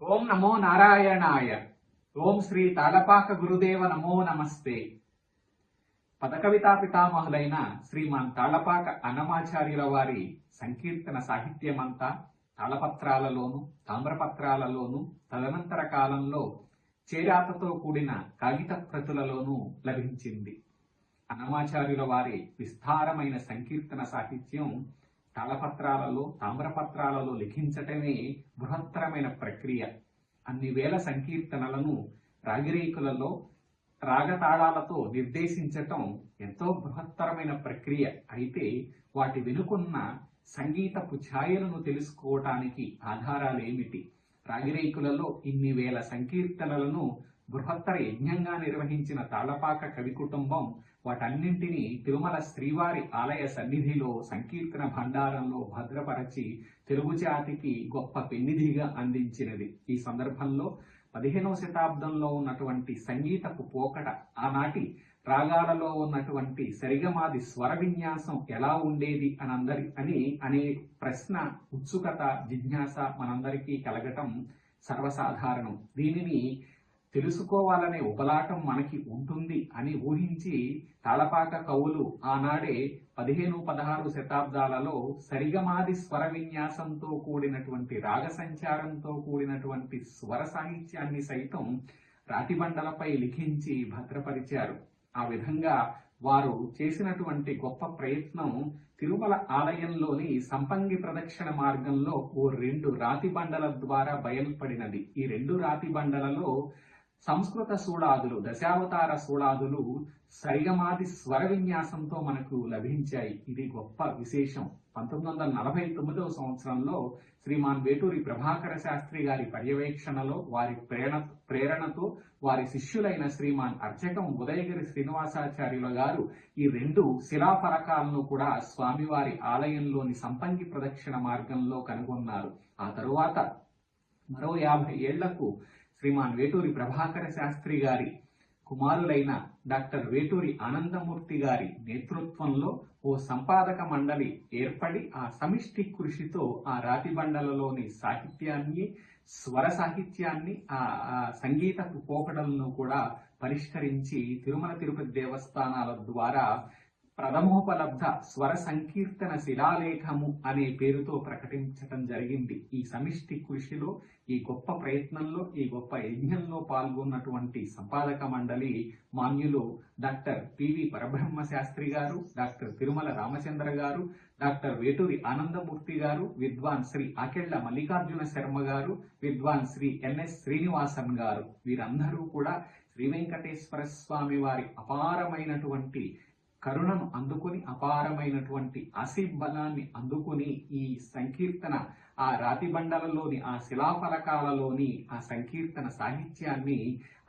ఓం నమో నారాయణాయ. ఓం శ్రీ తాళపాక గురుదేవ నమో నమస్తే. పదకవితా పితామహులైన శ్రీమాన్ తాళపాక అన్నమాచార్యుల వారి సంకీర్తన సాహిత్యమంతా తాళపత్రాలలోను తామ్రపత్రాలలోను తదనంతర కాలంలో చేరాతతో కూడిన కాగిత ప్రతులలోనూ లభించింది. అన్నమాచార్యుల వారి విస్తారమైన సంకీర్తన సాహిత్యం తాళపత్రాలలో తామ్రపత్రాలలో లిఖించటమే బృహత్తరమైన ప్రక్రియ. అన్ని వేల సంకీర్తనలను రాగిరేకులలో రాగతాళాలతో నిర్దేశించటం ఎంతో బృహత్తరమైన ప్రక్రియ. అయితే వాటి వెనుకున్న సంగీతపు ఛాయలను తెలుసుకోవటానికి ఆధారాలేమిటి? రాగిరేకులలో ఇన్ని వేల సంకీర్తనలను బృహత్తర యజ్ఞంగా నిర్వహించిన తాళపాక కవి కుటుంబం వాటన్నింటినీ తిరుమల శ్రీవారి ఆలయ సన్నిధిలో సంకీర్తన భండారంలో భద్రపరచి తెలుగు జాతికి గొప్ప పెన్నిధిగా అందించినది. ఈ సందర్భంలో 15వ శతాబ్దంలో ఉన్నటువంటి సంగీతపు పోకడ, ఆనాటి రాగాలలో ఉన్నటువంటి సరిగమాది స్వర విన్యాసం ఎలా ఉండేది అనే ప్రశ్న, ఉత్సుకత, జిజ్ఞాస మనందరికీ కలగటం సర్వసాధారణం. దీనిని తెలుసుకోవాలనే ఉపలాటం మనకి ఉంటుంది అని ఊహించి తాళపాక కవులు ఆనాడే 15, 16 శతాబ్దాలలో సరిగమాది స్వర విన్యాసంతో కూడినటువంటి రాగ సంచారంతో కూడినటువంటి స్వర సాహిత్యాన్ని సైతం రాతిబండలపై లిఖించి భద్రపరిచారు. ఆ విధంగా వారు చేసినటువంటి గొప్ప ప్రయత్నం తిరుమల ఆలయంలోని సంపంగి ప్రదక్షిణ మార్గంలో ఓ 2 రాతి బండల ద్వారా బయల్పడినది. ఈ 2 రాతి బండలలో సంస్కృత సూళాదులు, దశావతార సూళాదులు సరిగమాది స్వర విన్యాసంతో మనకు లభించాయి. ఇది గొప్ప విశేషం. 1949వ సంవత్సరంలో శ్రీమాన్ వేటూరి ప్రభాకర శాస్త్రి గారి పర్యవేక్షణలో, వారి ప్రేరణతో వారి శిష్యులైన శ్రీమాన్ అర్చకం ఉదయగిరి శ్రీనివాసాచార్యుల గారు ఈ 2 శిలాఫలకాలను కూడా స్వామివారి ఆలయంలోని సంపంగి ప్రదక్షిణ మార్గంలో కనుగొన్నారు. ఆ తరువాత మరో 50 ఏళ్లకు శ్రీమాన్ వేటూరి ప్రభాకర శాస్త్రి గారి కుమారులైన డాక్టర్ వేటూరి ఆనందమూర్తి గారి నేతృత్వంలో ఓ సంపాదక మండలి ఏర్పడి ఆ సమిష్టి కృషితో ఆ రాతి బండలలోని సాహిత్యాన్ని, స్వర సాహిత్యాన్ని, ఆ సంగీతపు పోకడలను కూడా పరిష్కరించి తిరుమల తిరుపతి దేవస్థానాల ద్వారా ప్రథమోపలబ్ధ స్వర సంకీర్తన శిలాలేఖము అనే పేరుతో ప్రకటించటం జరిగింది. ఈ సమిష్టి కృషిలో, ఈ గొప్ప ప్రయత్నంలో, ఈ గొప్ప యజ్ఞంలో పాల్గొన్నటువంటి సంపాదక మండలి మాన్యులు డాక్టర్ పివి పరబ్రహ్మ శాస్త్రి గారు, డాక్టర్ తిరుమల రామచంద్ర గారు, డాక్టర్ వేటూరి ఆనందమూర్తి గారు, విద్వాన్ శ్రీ ఆకెళ్ల మల్లికార్జున శర్మ గారు, విద్వాన్ శ్రీ ఎన్ఎస్ శ్రీనివాసన్ గారు, వీరందరూ కూడా శ్రీ వెంకటేశ్వర స్వామి వారి అపారమైనటువంటి కరుణను అందుకుని, అపారమైనటువంటి ఆశీర్బలాన్ని అందుకుని ఈ సంకీర్తన, ఆ రాతి బండలలోని ఆ శిలాఫలకాలలోని ఆ సంకీర్తన సాహిత్యాన్ని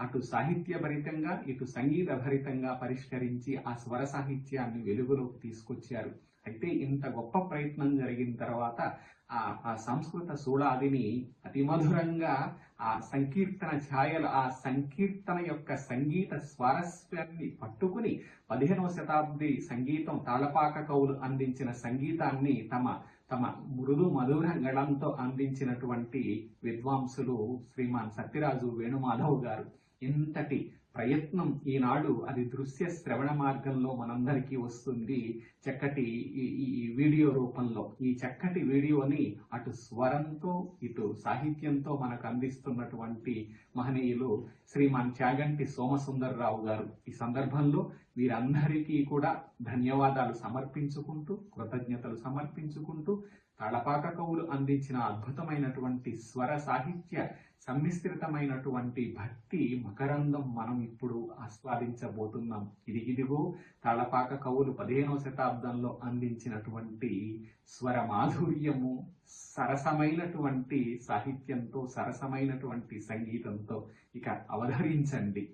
అటు సాహిత్యభరితంగా ఇటు సంగీత భరితంగా పరిష్కరించి ఆ స్వర సాహిత్యాన్ని వెలుగులోకి తీసుకొచ్చారు. అయితే ఇంత గొప్ప ప్రయత్నం జరిగిన తర్వాత ఆ సంస్కృత సూళాదిని అతి మధురంగా ఆ సంకీర్తన ఛాయలు, ఆ సంకీర్తన యొక్క సంగీత స్వారస్యాన్ని పట్టుకుని 15వ శతాబ్ది సంగీతం తాళపాక కవులు అందించిన సంగీతాన్ని తమ మృదు మధుర గళంతో అందించినటువంటి విద్వాంసులు శ్రీమాన్ సత్యరాజు వేణుమాధవ్ గారు. ఇంతటి ప్రయత్నం ఈనాడు అది దృశ్య శ్రవణ మార్గంలో మనందరికీ వస్తుంది, చక్కటి ఈ వీడియో రూపంలో. ఈ చక్కటి వీడియోని అటు స్వరంతో ఇటు సాహిత్యంతో మనకు అందిస్తున్నటువంటి మహనీయులు శ్రీమాన్ చాగంటి సోమసుందర్రావు గారు. ఈ సందర్భంలో వీరందరికీ కూడా ధన్యవాదాలు సమర్పించుకుంటూ, కృతజ్ఞతలు సమర్పించుకుంటూ, తాళపాక కవులు అందించిన అద్భుతమైనటువంటి స్వర సాహిత్య సమ్మిశ్రితమైనటువంటి భక్తి మకరందం మనం ఇప్పుడు ఆస్వాదించబోతున్నాం. ఇదిగో తాళపాక కవులు 15వ శతాబ్దంలో అందించినటువంటి స్వర మాధుర్యము, సరసమైనటువంటి సాహిత్యంతో, సరసమైనటువంటి సంగీతంతో ఇక అవధరించండి.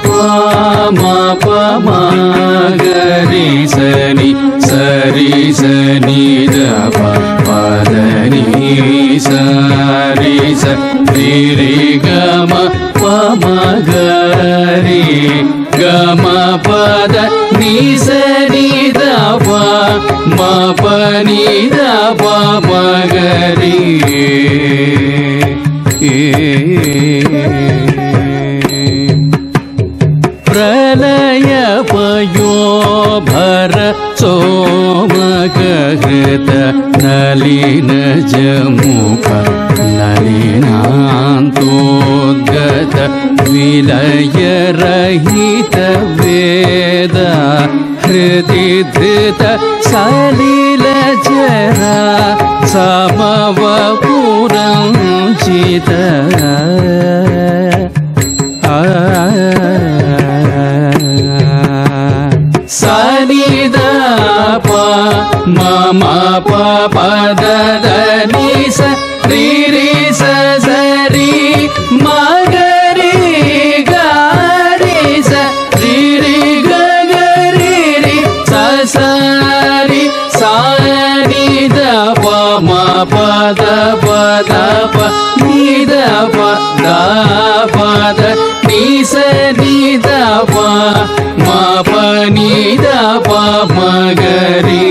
ಪ ಮ ಪ ಮ ಗರಿ ಸನಿ ಸರಿ ಸನಿ ದ ಪ ಪದ ನೀ ಸರಿ ಸ ರಿ ರಿ ಗ ಮ ಪ ಮ ಗರಿ ಗ ಮ ಪದ ನೀ ಸನಿ ದ ಪ ಮ ಪ ನೀ ದ ಪ ಮ ಗರಿ ಪ್ರಲಯ ಪಯೋಭರ ಸೋಮಕೃತ ನಲಿನ ಜಮುಖ ನಲಿನಾಂತೋದ್ಗತ ವಿಲಯ ರಹಿತ ವೇದ ಹೃದಿ ಧೃತ ಸಲಿಲ ಚರ ಸಮವ ಪುರಂಚಿತ ಸನಿದ ಪ ಮ ಪ ಪದ ನಿ ಸ ರಿ ರಿ ಸ ಸರಿ ಮ ಗರಿ ಗರಿ ಸ ರಿ ರಿ ಗ ಗರಿ ರಿ ಸ ಸರಿ ಸನಿ ದ ಪ ಮ ಪದ ಪದ ಪ ನಿ ದ ಪ ದ ಪದ ನಿ ಸ ನಿ ದ ಪ ಮ ಪ ನಿ ದ ಪ ಮ ಗರಿ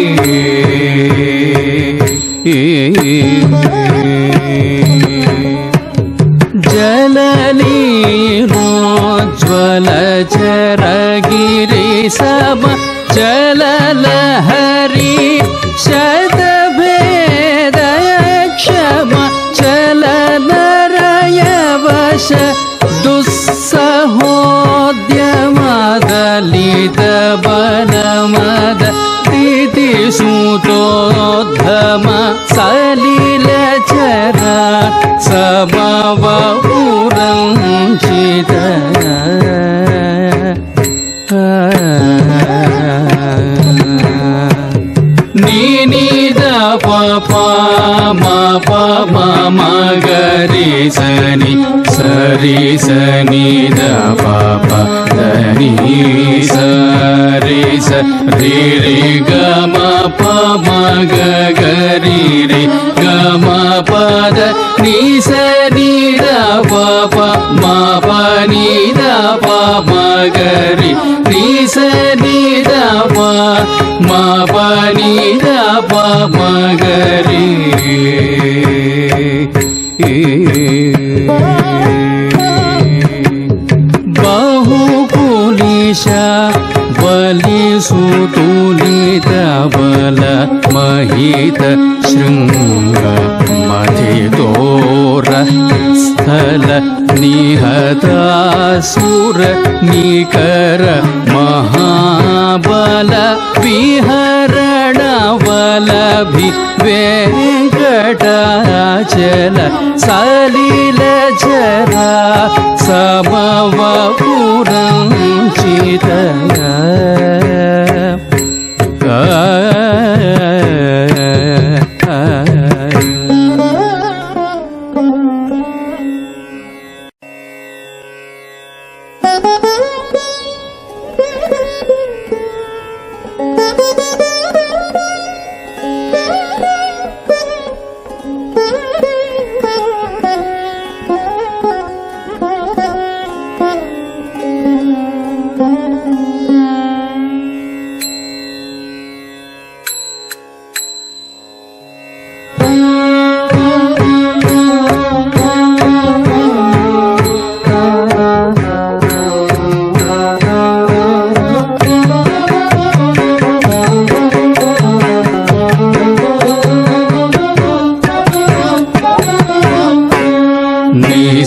ಜಲನೀರೋಜ್ವಲ ಚರಗಿರಿ ಸಮ ಚಲಲಹರಿ ಶತಭೇದ ಕ್ಷಮ ಚಲನರಯ ವಶ ದುಸ್ಸಹೋದ್ಯಮದಲಿತ ಬಲಮದ ತಿಥಿ ಸೂತೋದ್ಧಮ ಸಲಿಲ ಚರ ಸಮವ ಪುರಂಚಿತ ನೀನಿದ ಪ ಪ ಮ ಪ ಮ ಮ ಗರಿ ಸನಿ ಸರಿ ಸನಿ ದ ಪ ಪ ದ ನೀ ಸರಿ ಸ ರಿ ರಿ ಗ ಮ ಪ ಮ ಗ ಗರಿ ರಿ ಗ ಮ ಪದ ನೀ ಸರಿ ದ ಪ ಪ ಮ ಪ ನೀ ದ ಪ ಮ ಗರಿ ನೀ ಸರಿ ದ ಪ ಮ ಪ ನೀ ದ ಪ ಮ ಗರಿ ಬಹುಕುಲಿಶ ಬಲಿಸುತುಲಿತ ಬಲ ಮಹಿತ ಶೃಂಗ ಮಥಿತೋರ ಸ್ಥಳ ನಿಹತಾಸುರ ನಿಕರ ಮಹಾಬಲ ವಿಹರಣ ವಲಭಿ ವೆಂಕಟಾಚಲ ಸಲಿಲ ಚರ ಸಮವ ಪುರಂಚಿತ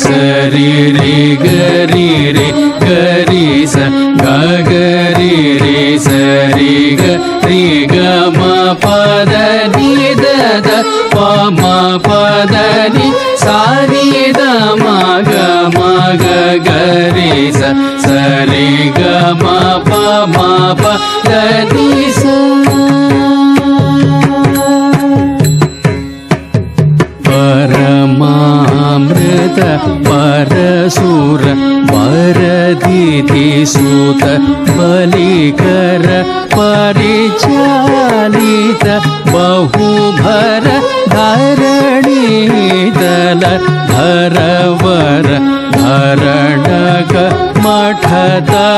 ಸರಿ ರಿ ಗರಿ ರಿ ಗರಿ ಸ ಗ ಗರಿ ರಿ ಸರಿ ಗ ರಿ ಗ ಮ ಪದ ನಿ ದ ದ ಪ ಮ ಪದ ನಿ ಸಾರಿ ದ ಮ ಗ ಗರಿ ಸ ಸರಿ ಗ ಮ ಪ ಮ ಪ ದ ನಿ ಸ ಪರಮಾಮೃತ परसुर वरदिति सुत बलिकर परिचालित बहुभर धरणीदल धरवर धरणक मठदनुधर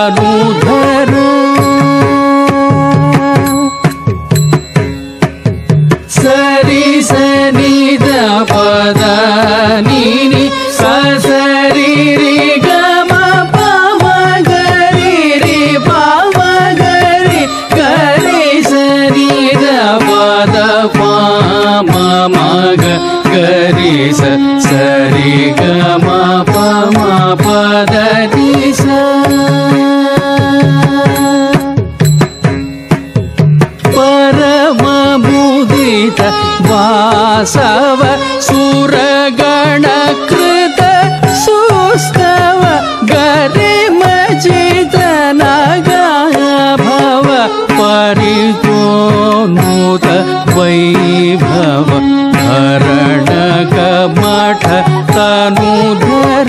सरि सनि द पद नि स सरि रि ग म प म ग रि रि प म ग रि ग रि सनि द पद प म म ग ग रि स सरि ग म प म प द नि स परममुदित वासव सुरगण कृत सुस्तव गरिमजित नगभव परितोनुत वैभव धरणक मठ तनुधर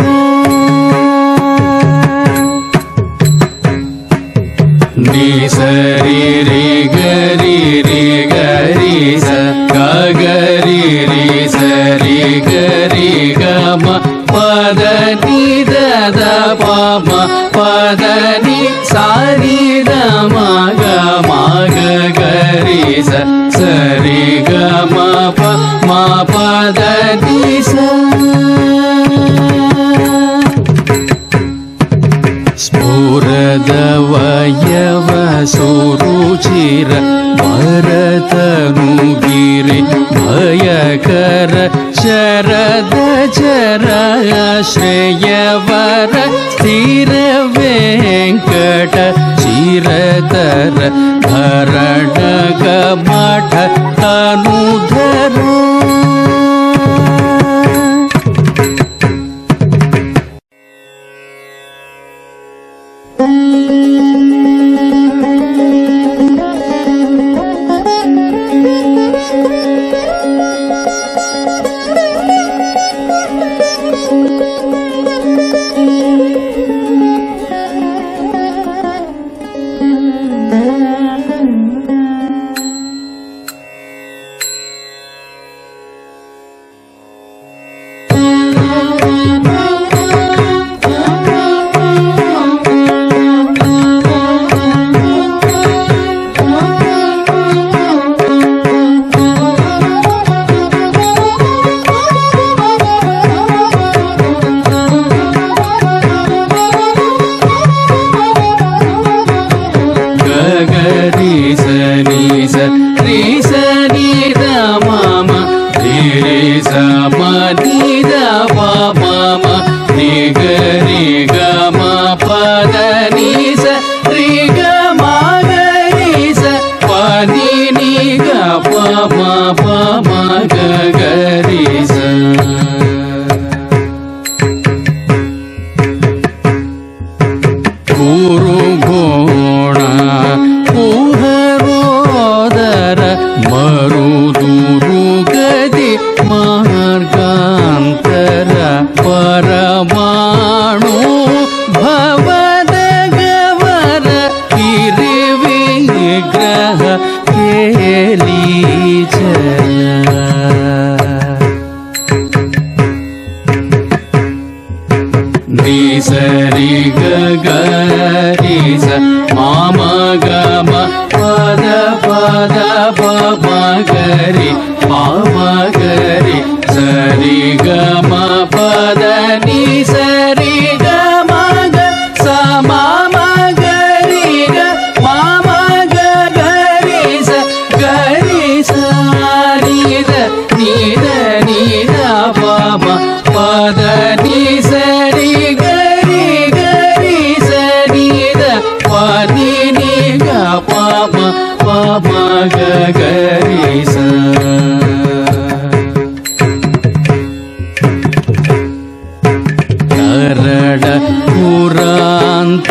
नि सरि रि गरि रि गरि स ग गरि रि सरि गरि ग म पद नि द द प म पद नि सारि द म ग गरि स सरि ग म प म पद नि स स्फुरदवयव सुरुचिर भरतनुगिरि भयकर शरद चर श्रेयवर स्थिर वेङ्कट चिरतर धरणक मठ तनुधर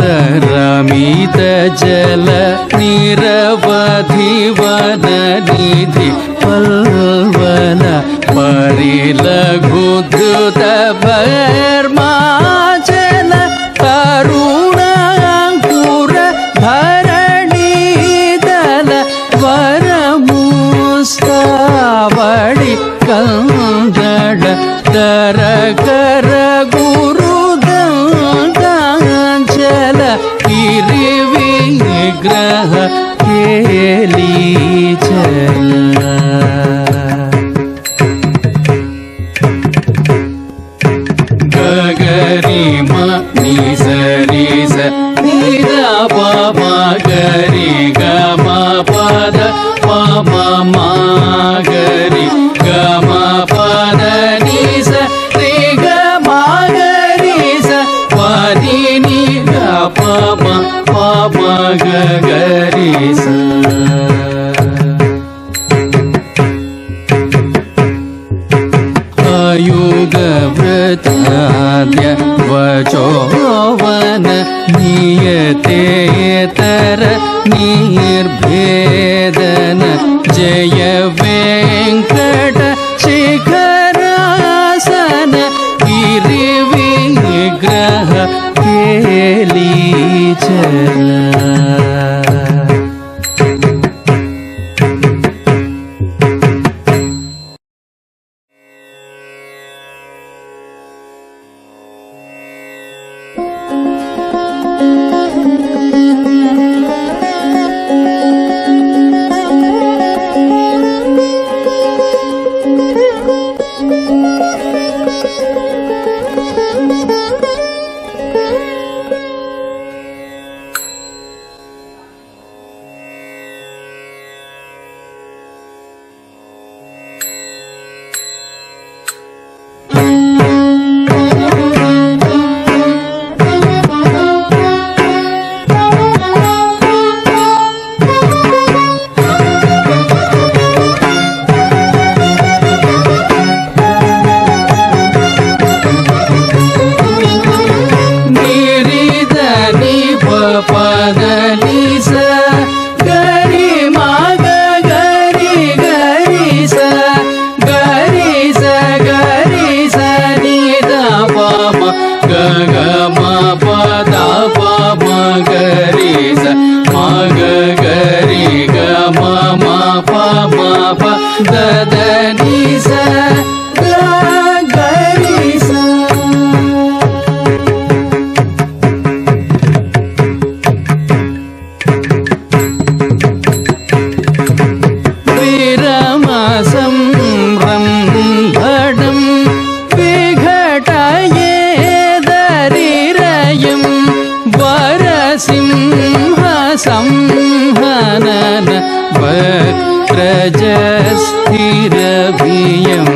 पुरान्तरमित जल निरवधि वन निधि पल्वल परिलघुधृत भर्म शोवन नियतेतर निर्भेदन जय वेंकट शिखरासन गिरिविग्रह केलीचर। संहनन वक्त्रजस्थिरभियं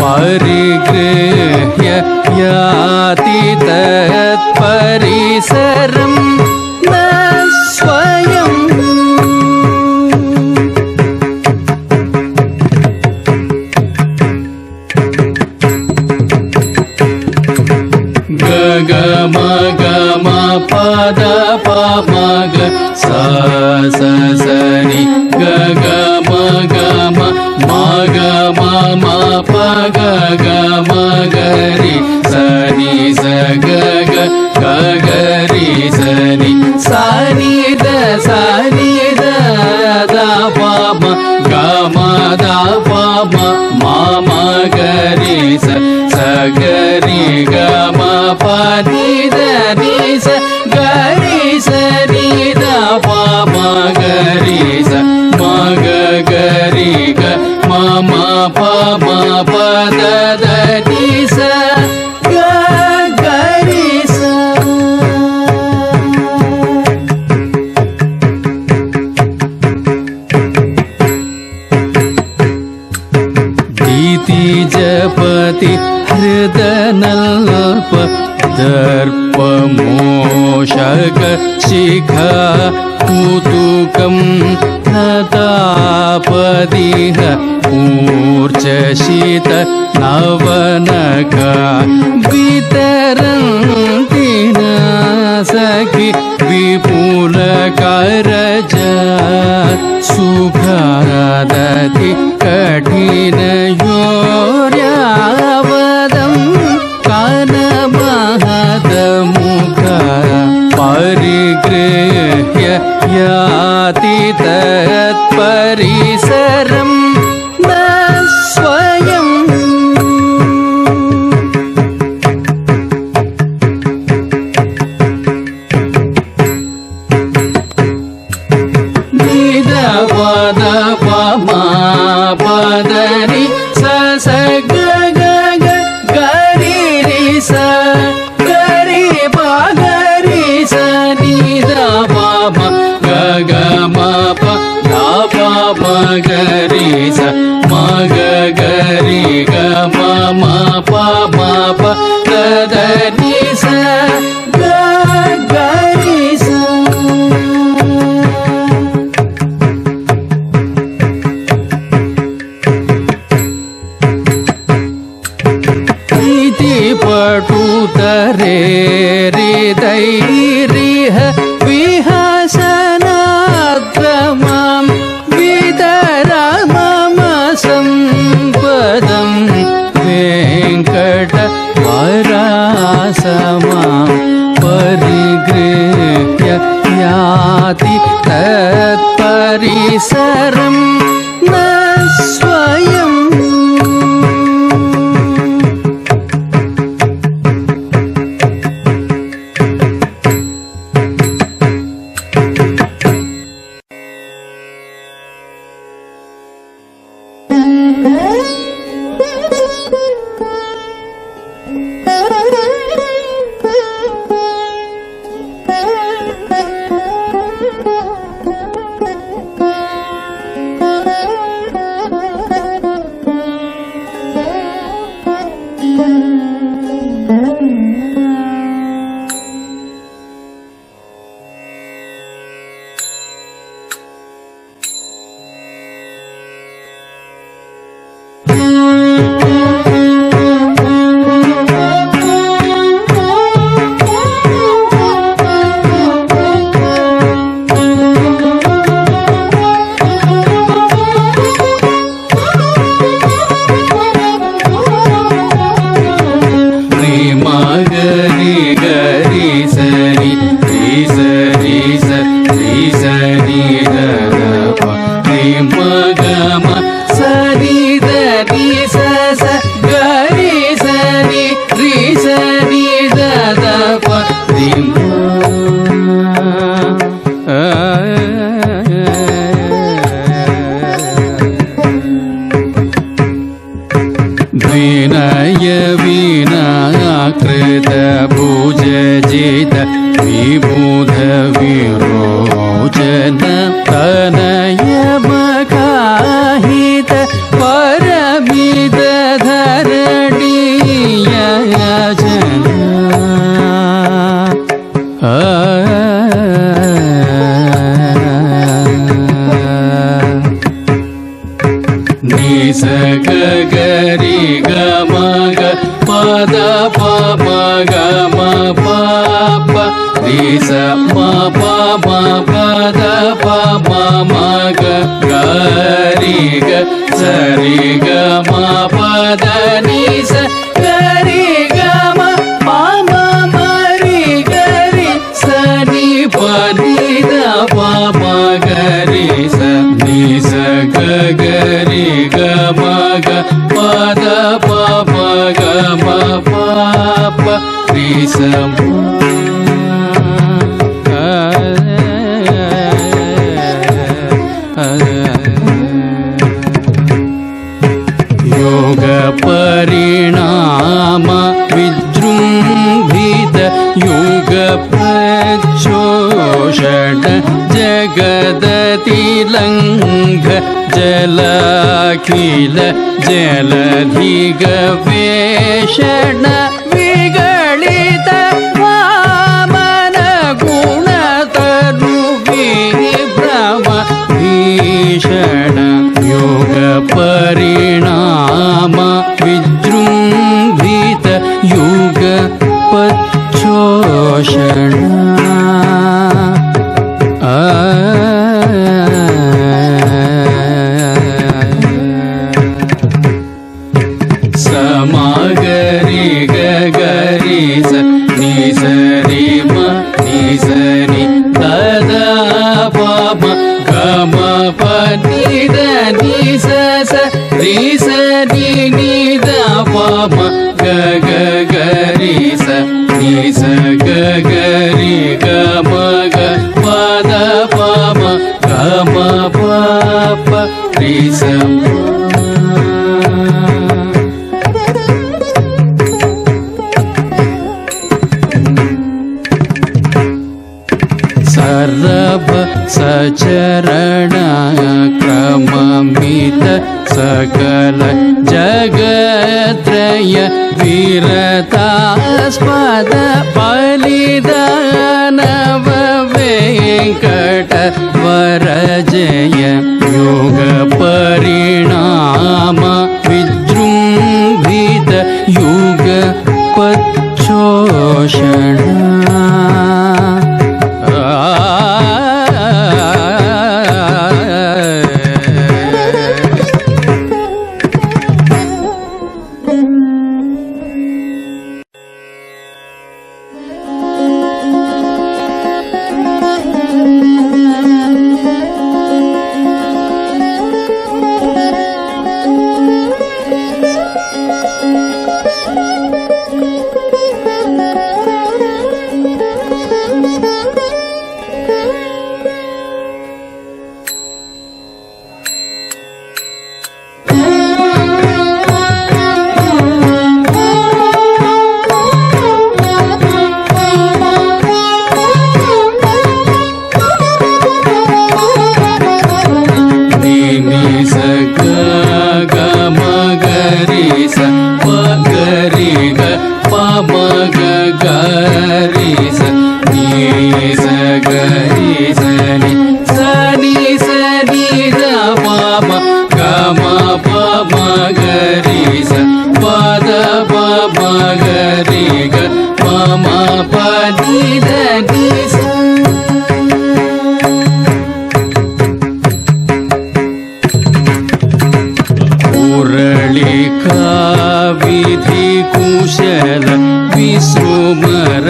परिगृह्य याति तत्परिसरं न स्वयं। गम गम पद पमग सा स सनि ग म गम म प ग म गरि सनि स ग गरि सनि सनि द द प म ग म द प म गरि स गरि ग म प नि द नि स गरि स नि द प म गरि स म ग गरि ग म प म प द द नि स ग गरि स। दीति जपति हृदनल्प दर्पमोषक शिखा कुतुकं नतापदिह ऊर्जशित नवनका वितरन्ति न सखि विपुलकरज सुखादति कठिनयोर्यावदं कानमहदमुख परिगृह्य याति तत्परिसरं न स्वयं। वरेरिदैरिह विहसनाद्रमां विदर मम सम्पदं वेङ्कटवरासमां परिगृह्य याति तत्परिसरं न स्वयम् विनय विनाकृत भुजजित विबुध विरोचन तनय मकाहित परमिद धरणीय जन निस गरि गम ग पद प म ग म प प निस म प म पद प म म ग गरि ग सरि ग म पद निस गरि ग म प म म रि गरि सनि प नि द प म गरि स निस ग गरि ग म ग पद प म ग म प प रि स योग परिणाम विजृंभित योग प्रचोषण जगदतिलंघ जलाखिल जलधिगवेषण विगलित वामन गुणतनु विभ्रम भीषण योग परिणाम विजृंभित योग पचोषण समागरि गगरि स नि सरि म नि सरि तदा प म ग म प नि द नि स स रि स नि नि द प म ग ग गरि स नि स ग गरि ग म ग प द प म ग म प प रि स सर्व सचरण क्रममित सकल जगत्रय विरतास्पद बलिदानव वेङ्कट वरजय योग परिणाम विजृंभित युग पच्छो ಭೂಷಣ विधि कुशल विसुमर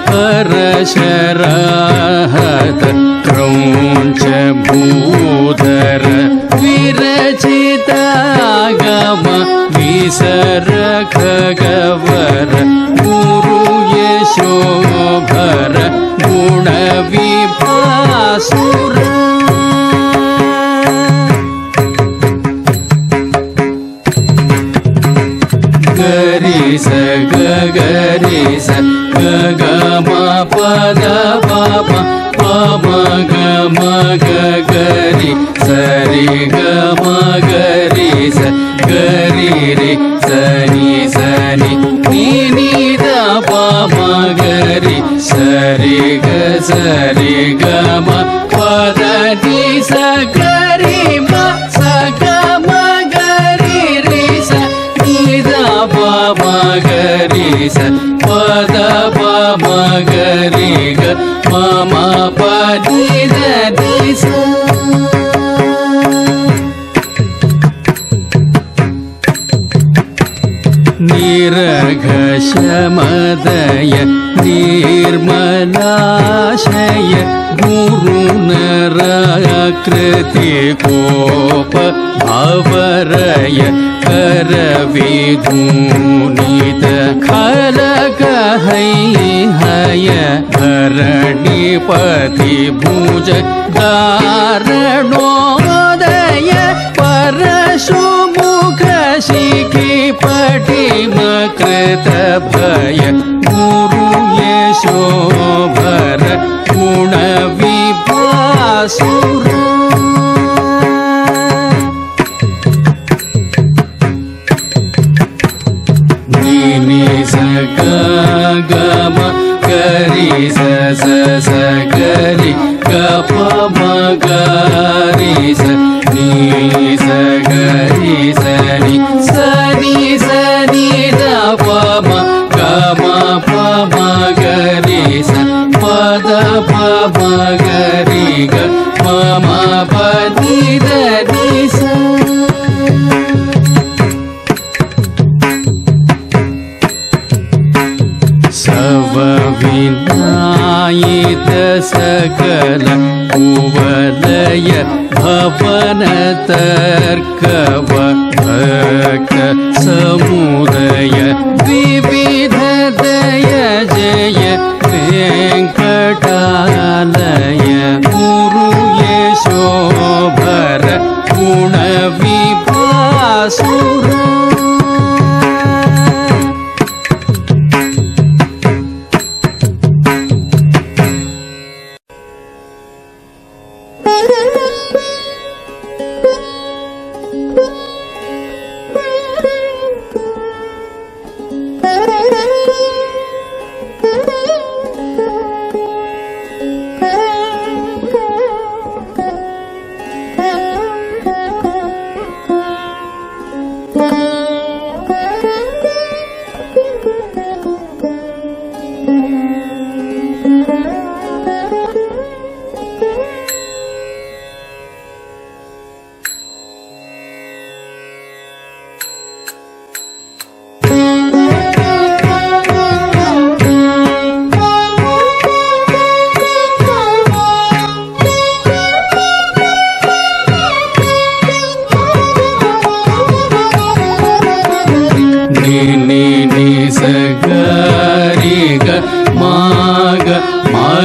परशराहत क्रौञ्च भूधर विरचितागम विसर खगवर गुरु यशोभर गुण विभासुर स ग स ग ग म पद प प म ग म ग ग रि स रि ग म ग रि स ग रि रि स नि नि द प म ग रि स रि ग ग म पद नि स ग रि म स ग म ग रि रि स नि द प म ग रि स पद प म ग रि ग म म प नि द नि स निरघ शमदय निर्मलाशय गुरुनराकृति कोप भवरय करविधूनित खलक हय धरणिपति भुज दारणोदय परशुमुख शिखि पटिमकृत भय गुरु यशोभर गुण विभासुर नि स ग ग म गरि स स स गरि ग प म ग रि स नि स गरि स नि स नि द प म ग म प म ग रि स पद प म ग रि ग म म प नि द नि स विनायित सकल कुवलय भवन तर्कव भक्त समुदय विविध दय जय वेङ्कटालय गुरु यशोभर गुण विभासुर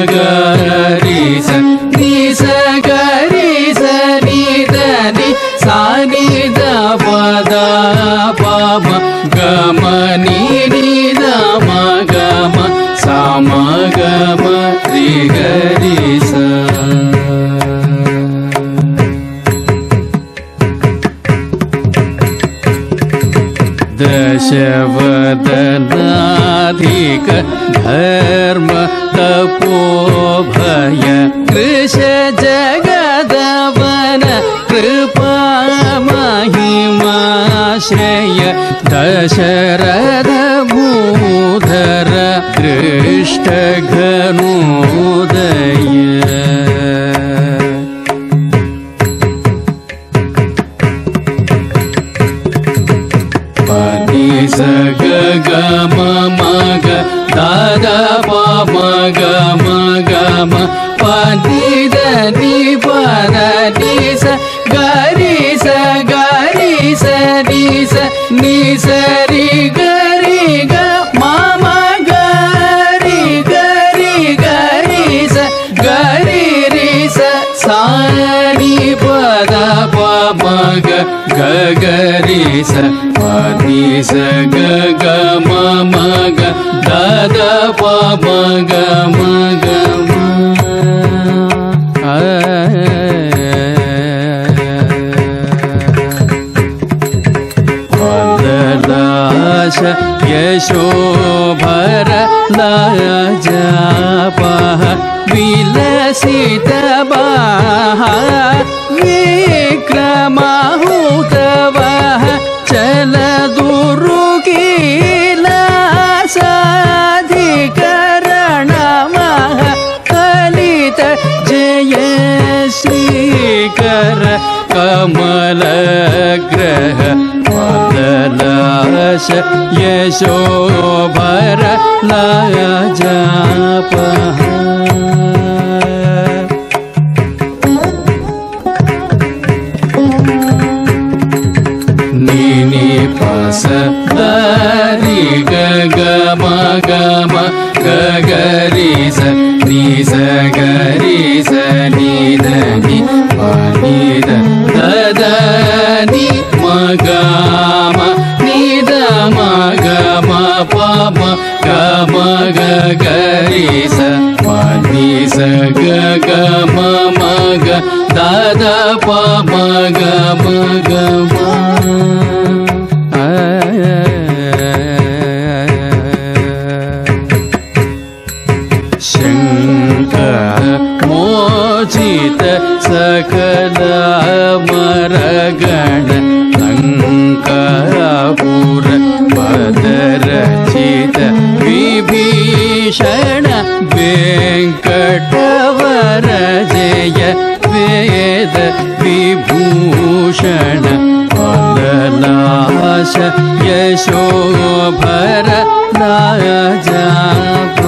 ri sa ni sa ga ri sa ni da ni sa ni da pa da pa ma ga ma ni ni da ma ga ma sa ma ga ma ri ga ri sa. दशवदनाधिक धर्म तपो भय कृश जगदवन कृपा महिमाश्रय दशरथ भूधर दृष्ट घनोदय स ग ग म म ग दा दा प म ग म ग म प नि द नि प द नि स ग रि स ग रि स नि स नि स रि ग रि ग म म ग रि ग रि ग रि स ग रि रि स सा नि प द प म ग ग ग रि स ni sa ga ga ma ma ga da da pa ma ga ma ga ma vandalaasha yashobhar lajapa vilasita baha vikramahutava चल दुर्गीला साधिकरण कलित जय श्रीकर कमल ग्रह वदलाश यशोभर लाजाप स द रि ग ग म ग म ग ग रि स नि स ग रि स नि द नि प नि द द द नि म ग म नि द म ग म प म ग म ग ग रि स प नि स ग ग म म ग द द प म ग म ग म मोचित सकल मरगण लंकापुर पदरचित विभीषण वेंकटवर जय वेद विभूषण वदलाश यशोभर लाजाप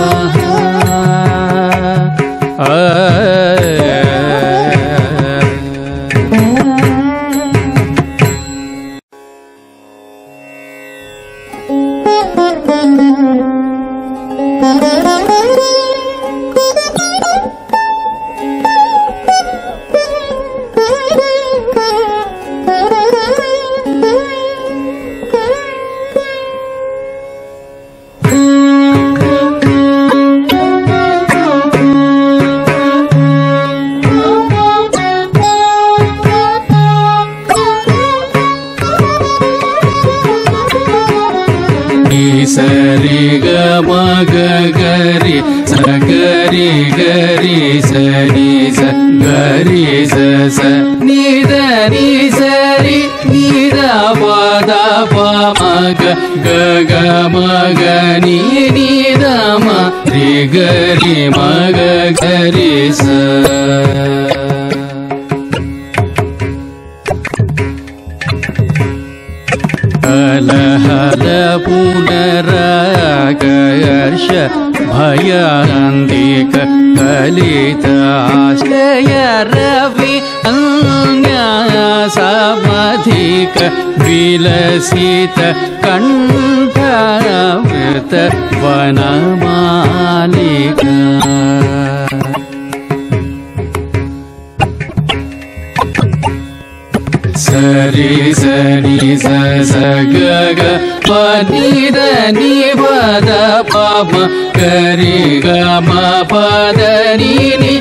सरि ग म ग ग रि स ग रि ग रि स नि स ग रि स स नि द नि स रि नि द प द प म ग ग ग म ग नि नि द म रि ग रि म ग ग रि स हल पुनराकर्ष भयांतिक कलिताश्रय रवि अन्यासमधिक विलसित कण्ठावृत वनमालिका ಸರಿ ಸನಿ ಸ ಸ ಗ ಗ ಪ ನಿ ದ ನಿ ಪ ದ ಪ ಮ ಗರಿ ಗ ಮ ಪ ದ ನಿ ನಿ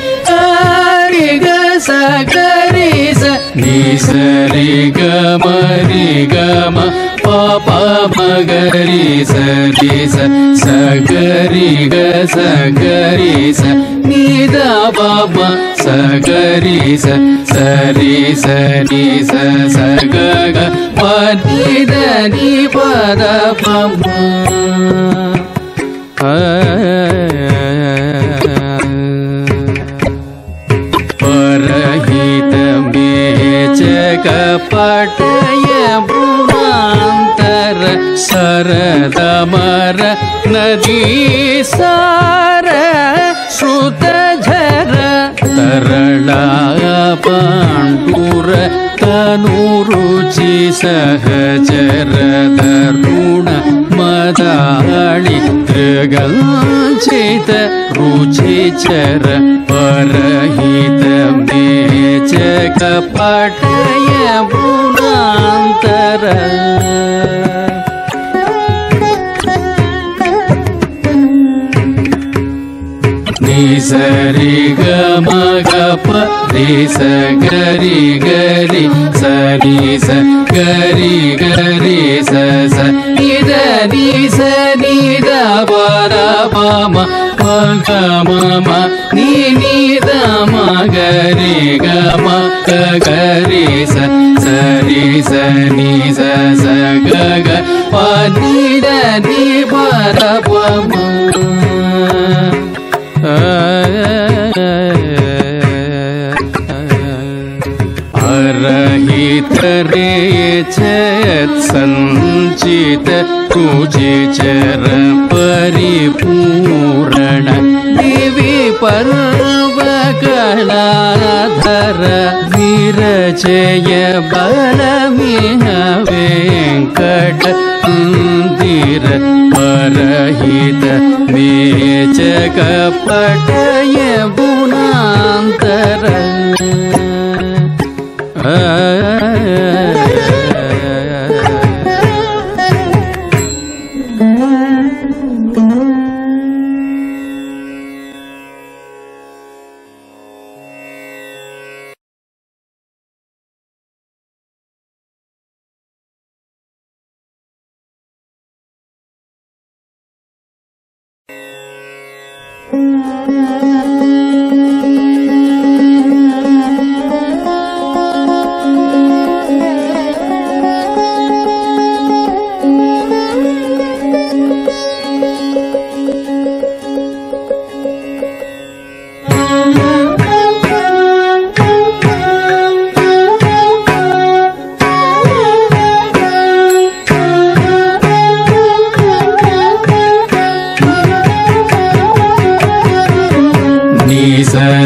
ರಿ ಗ ಸ ಗರಿ ಸ ನಿ ಸ ರಿ ಗ ಮ ರಿ ಗ ಮ ಪ ಪ ಮ ಗರಿ ಸ ರಿ ಸ ಸ ಗರಿ ಗ ಸ ಗರಿ ಸ ನಿ ದ ಪ ಮ ಸ ಗರಿ ಸ ಸ ರಿ ಸ ನಿ ಸ ಸ ಗ ಗ ಪ ನಿ ದ ನಿ ಪ ದ ಪ ಮ परहित मेच कपटय भुवान्तर सरदमर नदी सार श्रुत झर तरला पाण्डुर तनुरुचि सहचर तरुण मदाळि त्रिगंचित रुचिचर परहित मेच कपटय भुवान्तर ನಿ ಸರಿ ಗ ಮ ಗ ಪ ರಿ ಸ ಗರಿ ಗರಿ ಸ ನಿ ಸ ಗರಿ ಗರಿ ಸ ಸ ನಿ ದ ನಿ ಸ ನಿ ದ ಪ ದ ಪ ಮ ಪ ಗ ಮ ಮ ನಿ ನಿ ದ ಮ ಗರಿ ಗ ಮ ಗ ಗರಿ ಸ ಸ ರಿ ಸ ನಿ ಸ ಸ ಗ ಗ ಪ ನಿ ದ ನಿ ಪ ದ ಪ ಮ अरहित रेच संचित रुचिचर परिपूर्ण दिवि पर्वकलाधर विरचय बलमिह वेंकट मंदिर परहित मेच कपटय गुणांतर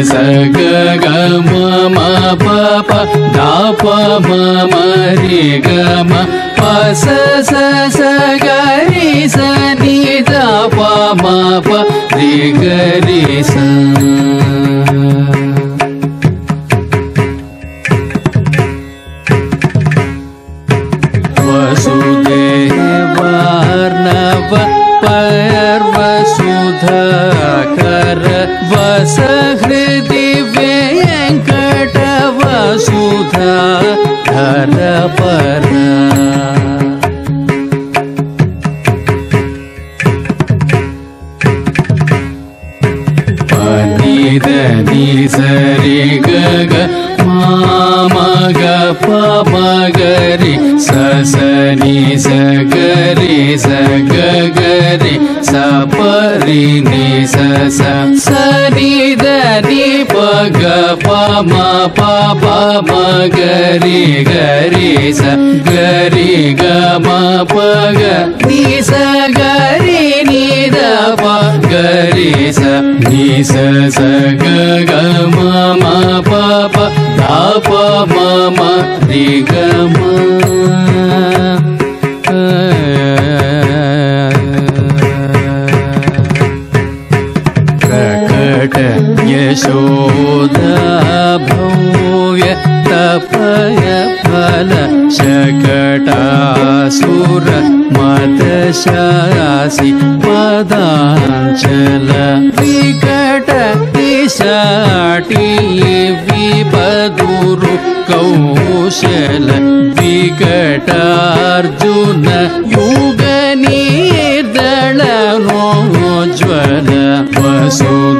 ಸ ಗ ಗ ಮ ಮ ಪ ಪ ದ ಪ ಮ ಮ ರಿ ಗ ಮ ಪ ಸ ಸ ಸ ಗ ರಿ ಸ ನಿ ದ ಪ ಮ ಪ ರಿ ಗ ರಿ ಸ वसुदेवार्णव पर्वसुधाकर वस हृदि वेंकट वसुधाकर पर द नि सरि ग ग म म ग प म ग रि स स नि स ग रि स ग ग रि स प रि नि स स स नि द नि प ग प म प प म ग रि स ग रि ग म प ग नि स ग रि नि द प ग रि स नि स स ग ग म म प प द प म म रि ग म प्रकट यशोदा भव्य तपय फल शकटासुर मदशासि पदाञ्चल विकट विषाटी विपदुरु कौशल विकटार्जुन युगनिर्दलनोज्ज्वल वसुदेवार्णव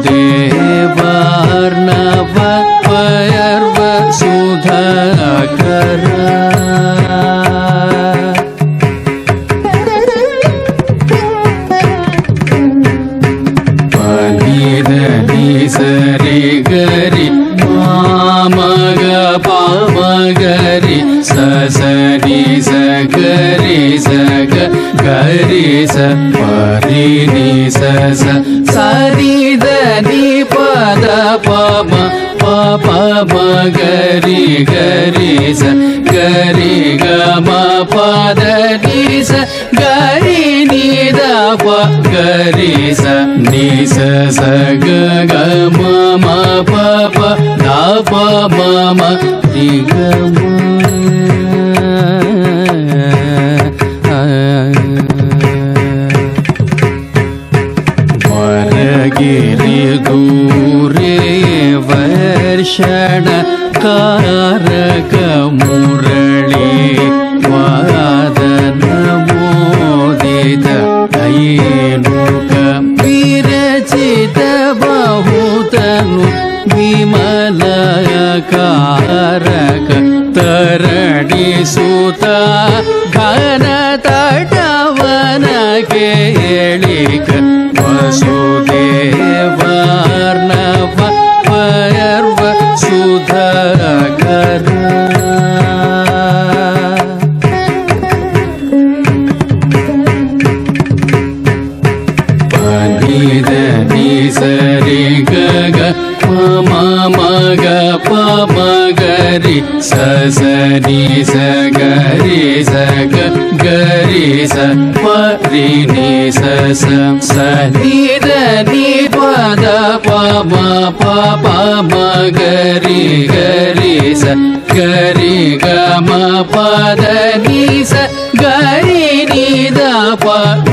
पर्व सुधाकर सरि गरि मामग पामगरि ससरि स गरि स गरि स परि नि स सरि दनि पद पम पप मगरि गरि स गरि गम पद नि स गरि नि द प गरि स नि स स ग ग म म प प द प म म रि ग म वरगिरि दूरे वर्षण कारक मुरळी वादन मोदित ऐनुक विरचित बहुतनु विमलकारक तरणी सुत घन तटवन केಳಿಕ वसुदेवार्णव पर्व सुधाकर सरि ग ग म म ग प म गरि स सरि स गरि स गरि स परि नि स स नि द नि प द प म प प म गरि गरि स गरि ग म प द नि स गरि नि द प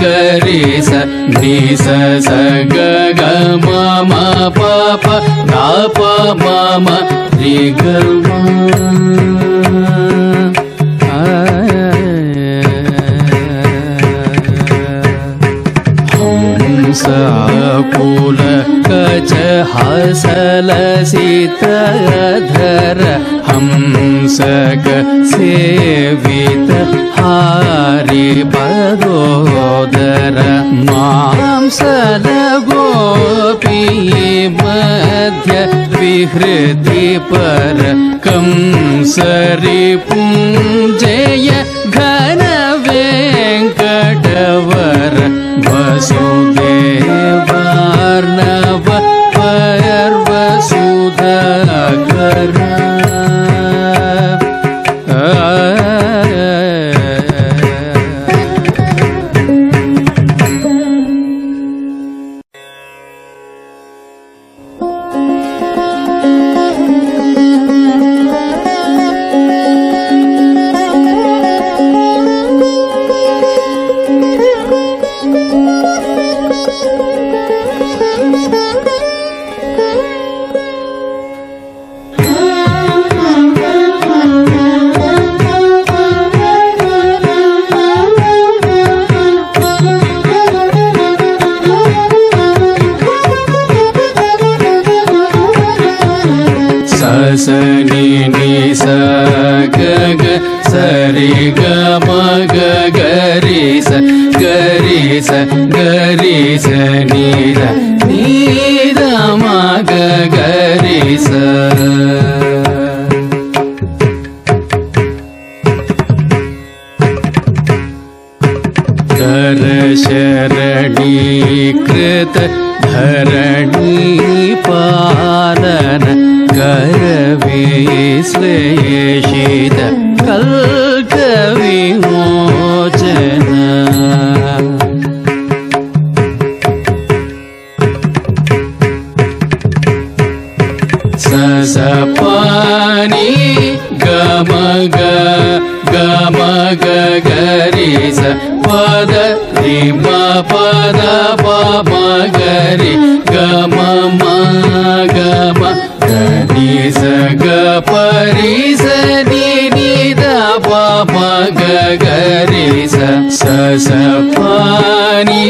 गरि स नि स स ग ग म म प प द प म म रि ग म हंसकुल कच हसल सीतधर हंसक सेवित हारि पदोदर मांसल गोपी मध्य विहृति पर कंसरि पुंजय घन वेंकटवर वसुदेवार्णव पर्व सुधाकर सनि नि स ग ग सरि ग म ग गरि स गरि स गरि स नि द म ग गरि स कर शरणीकृत धरणी पालन करविश्लेषित कल्कविमोचन ससपानि ग ग ग गरि स पद रि म पद प म गरि ग म गरि स ग परि स नि नि द प म ग गरि स स स प नि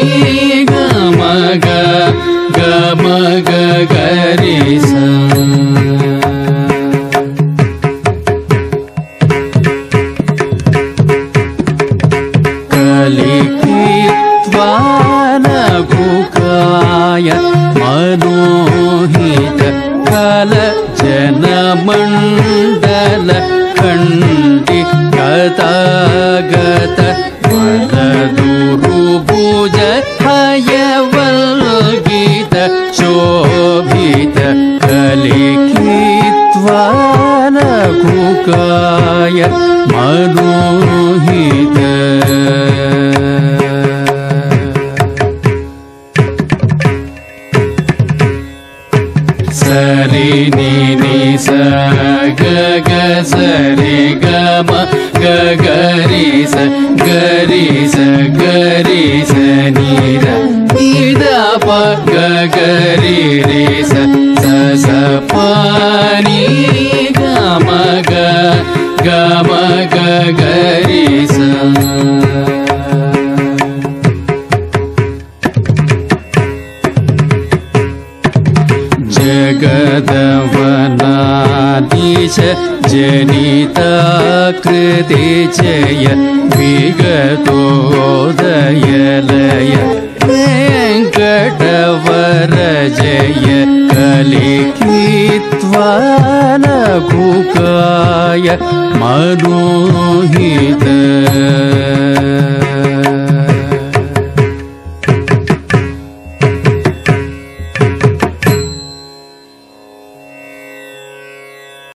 ग म ग गरि स कलिकित्वानकुकाय मनोहित कल जनमण्डल खण्डि गतागत वरदुरुभुज हयवल्गित शोभित कलिकित्वानकुकाय मनोहित सरि नि नि स ग ग सरि ग म ग गरि स गरि स गरि स नि द प ग गरि रि स स स प नि ग म ग गरि स जगदवनाधीश जनिताकृति जय विगतोदयलय वेङ्कटवर जय कलिकित्वानकुकाय मनोहित